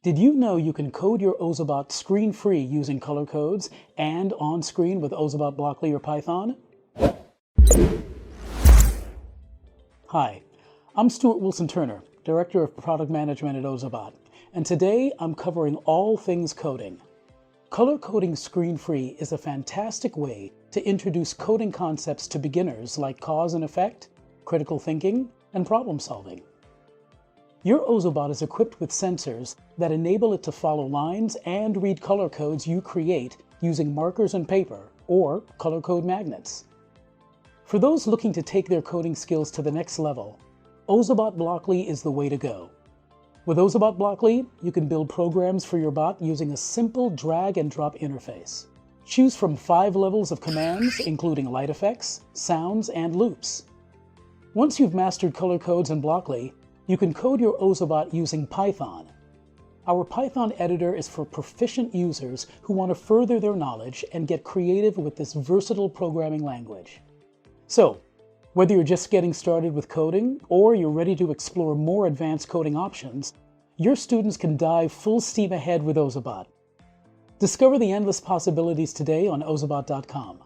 Did you know you can code your Ozobot screen-free using color codes and on-screen with Ozobot Blockly or Python? Hi, I'm Stuart Wilson-Turner, Director of Product Management at Ozobot, and today I'm covering all things coding. Color coding screen-free is a fantastic way to introduce coding concepts to beginners like cause and effect, critical thinking, and problem solving. Your Ozobot is equipped with sensors that enable it to follow lines and read color codes you create using markers and paper or color code magnets. For those looking to take their coding skills to the next level, Ozobot Blockly is the way to go. With Ozobot Blockly, you can build programs for your bot using a simple drag and drop interface. Choose from 5 levels of commands, including light effects, sounds, and loops. Once you've mastered color codes in Blockly, you can code your Ozobot using Python. Our Python editor is for proficient users who want to further their knowledge and get creative with this versatile programming language. So, whether you're just getting started with coding or you're ready to explore more advanced coding options, your students can dive full steam ahead with Ozobot. Discover the endless possibilities today on ozobot.com.